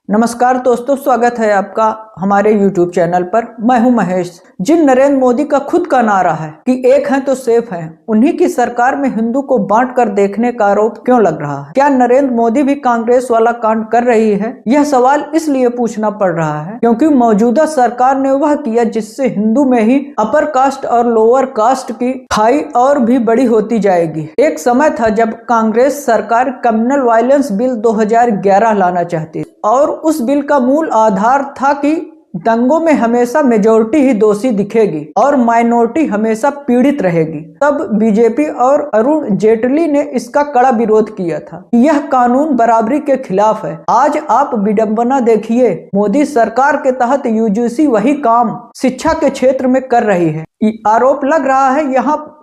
नमस्कार दोस्तों, स्वागत है आपका हमारे YouTube चैनल पर। मैं हूं महेश। जिन नरेंद्र मोदी का खुद का नारा है कि एक हैं तो सेफ हैं, उन्हीं की सरकार में हिंदू को बांट कर देखने का आरोप क्यों लग रहा है? क्या नरेंद्र मोदी भी कांग्रेस वाला कांड कर रही है? यह सवाल इसलिए पूछना पड़ रहा है क्योंकि मौजूदा सरकार ने वह किया जिससे हिंदू में ही अपर कास्ट और लोअर कास्ट की खाई और भी बड़ी होती जाएगी। एक समय था जब कांग्रेस सरकार कम्युनल वायलेंस बिल 2011 लाना चाहती और उस बिल का मूल आधार था कि दंगों में हमेशा मेजॉरिटी ही दोषी दिखेगी और माइनॉरिटी हमेशा पीड़ित रहेगी। तब बीजेपी और अरुण जेटली ने इसका कड़ा विरोध किया था। यह कानून बराबरी के खिलाफ है। आज आप विडंबना देखिए, मोदी सरकार के तहत यूजीसी वही काम शिक्षा के क्षेत्र में कर रही है। आरोप लग रहा है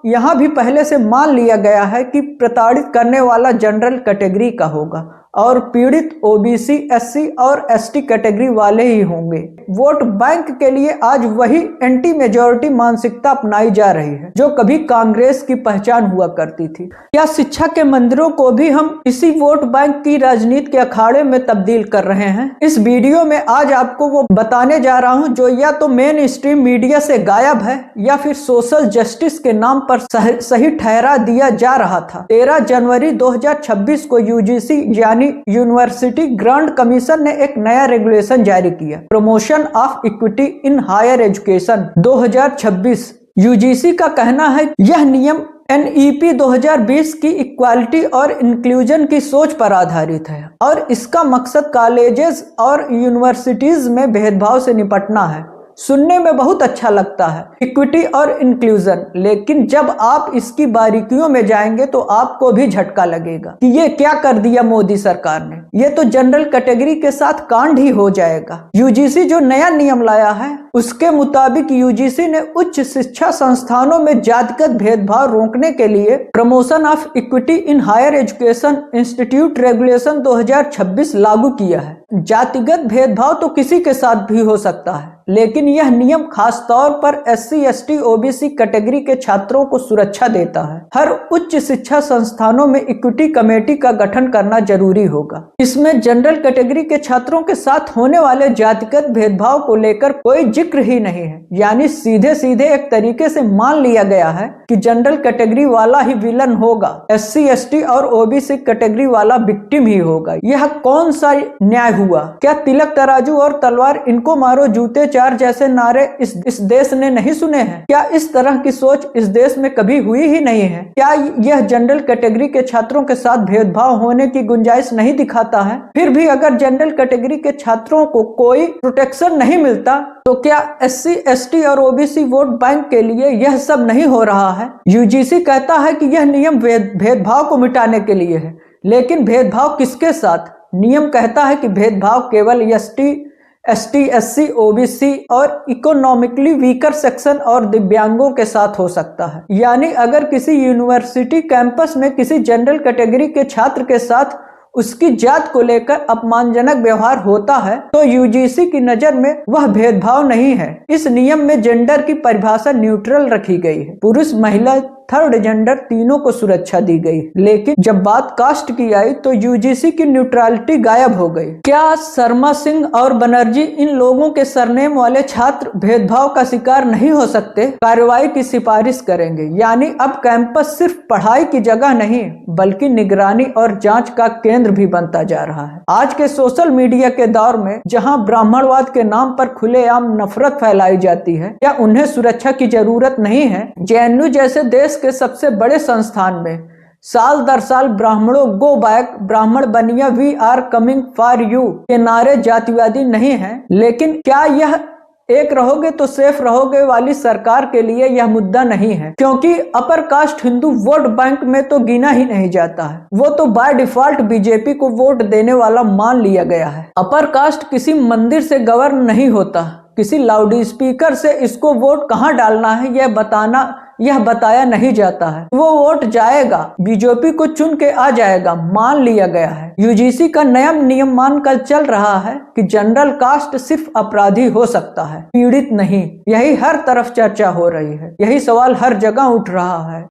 यहाँ भी पहले से मान लिया गया है कि प्रताड़ित करने वाला जनरल कैटेगरी का होगा और पीड़ित ओबीसी, एससी और एसटी कैटेगरी वाले ही होंगे। वोट बैंक के लिए आज वही एंटी मेजॉरिटी मानसिकता अपनाई जा रही है जो कभी कांग्रेस की पहचान हुआ करती थी। क्या शिक्षा के मंदिरों को भी हम इसी वोट बैंक की राजनीति के अखाड़े में तब्दील कर रहे हैं? इस वीडियो में आज आपको वो बताने जा रहा हूं जो या तो मेन स्ट्रीम मीडिया से गायब है या फिर सोशल जस्टिस के नाम पर सही ठहरा दिया जा रहा था। 13 जनवरी 2026 को यूजीसी यानी यूनिवर्सिटी ग्रांट कमीशन ने एक नया रेगुलेशन जारी किया, promotion of equity in higher education 2026। UGC का कहना है यह नियम एनईपी 2020 की इक्वालिटी और इंक्लूजन की सोच पर आधारित है और इसका मकसद कॉलेजेस और यूनिवर्सिटीज में भेदभाव से निपटना है। सुनने में बहुत अच्छा लगता है, इक्विटी और इंक्लूजन, लेकिन जब आप इसकी बारीकियों में जाएंगे तो आपको भी झटका लगेगा कि ये क्या कर दिया मोदी सरकार ने। ये तो जनरल कैटेगरी के साथ कांड ही हो जाएगा। यूजीसी जो नया नियम लाया है उसके मुताबिक यूजीसी ने उच्च शिक्षा संस्थानों में जातिगत भेदभाव रोकने के लिए promotion of equity in higher education institute regulation 2026 लागू किया है। जातिगत भेदभाव तो किसी के साथ भी हो सकता है, लेकिन यह नियम खास तौर पर एससी, एसटी, ओबीसी कैटेगरी के छात्रों को सुरक्षा देता है। हर उच्च शिक्षा संस्थानों में इक्विटी कमेटी का गठन करना जरूरी होगा। इसमें जनरल कैटेगरी के छात्रों के साथ होने वाले जातिगत भेदभाव को लेकर कोई जिक्र ही नहीं है, यानी सीधे सीधे एक तरीके से मान लिया गया है कि जनरल कैटेगरी वाला ही विलन होगा, एससी, एसटी और ओबीसी कैटेगरी वाला विक्टिम ही होगा। यह कौन सा न्याय हुआ? क्या तिलक तराजू और तलवार इनको मारो जूते चार जैसे नारे इस देश ने नहीं सुने हैं? क्या इस तरह की सोच इस देश में कभी हुई ही नहीं है? क्या यह जनरल कैटेगरी के छात्रों के साथ भेदभाव होने की गुंजाइश नहीं दिखाता है? फिर भी अगर जनरल कैटेगरी के छात्रों को कोई प्रोटेक्शन नहीं मिलता तो क्या एससी, एसटी और ओबीसी वोट बैंक के लिए यह सब नहीं हो रहा है? यूजीसी कहता है कि यह नियम भेदभाव को मिटाने के लिए है, लेकिन भेदभाव किसके साथ? नियम कहता है कि भेदभाव केवल एसटी, एससी, ओबीसी और इकोनॉमिकली वीकर सेक्शन और दिव्यांगों के साथ हो सकता है। यानी अगर किसी यूनिवर्सिटी कैंपस में किसी जनरल कैटेगरी के छात्र के साथ उसकी जात को लेकर अपमानजनक व्यवहार होता है तो यूजीसी की नजर में वह भेदभाव नहीं है। इस नियम में जेंडर की परिभाषा न्यूट्रल रखी गई है। पुरुष, महिला, थर्ड जेंडर तीनों को सुरक्षा दी गई, लेकिन जब बात कास्ट की आई तो यूजीसी की न्यूट्रलिटी गायब हो गई। क्या शर्मा सिंह और बनर्जी इन लोगों के सरनेम वाले छात्र भेदभाव का शिकार नहीं हो सकते? कार्रवाई की सिफारिश करेंगे। यानी अब कैंपस सिर्फ पढ़ाई की जगह नहीं बल्कि निगरानी और जांच का केंद्र भी बनता जा रहा है। आज के सोशल मीडिया के दौर में जहां ब्राह्मणवाद के नाम पर खुलेआम नफरत फैलाई जाती है, क्या उन्हें सुरक्षा की जरूरत नहीं है? जेएनयू जैसे देश के सबसे बड़े संस्थान में साल दर साल ब्राह्मणों गो back, Brahmin Baniya, we are coming for you के नारे जातिवादी नहीं हैं, लेकिन क्या यह एक रहोगे तो सेफ रहोगे वाली सरकार के लिए यह मुद्दा नहीं है? क्योंकि upper caste Hindu vote bank में तो गिना ही नहीं जाता है, वो तो बाय डिफॉल्ट बीजेपी को वोट देने वाला मान लिया गया है। अपर कास्ट किसी मंदिर से गवर्न नहीं होता, किसी लाउड स्पीकर से इसको वोट कहाँ डालना है यह बताया नहीं जाता है। वो वोट जाएगा, बीजेपी को चुन के आ जाएगा, मान लिया गया है। यूजीसी का नया नियम मानकर चल रहा है कि जनरल कास्ट सिर्फ अपराधी हो सकता है, पीड़ित नहीं। यही हर तरफ चर्चा हो रही है, यही सवाल हर जगह उठ रहा है।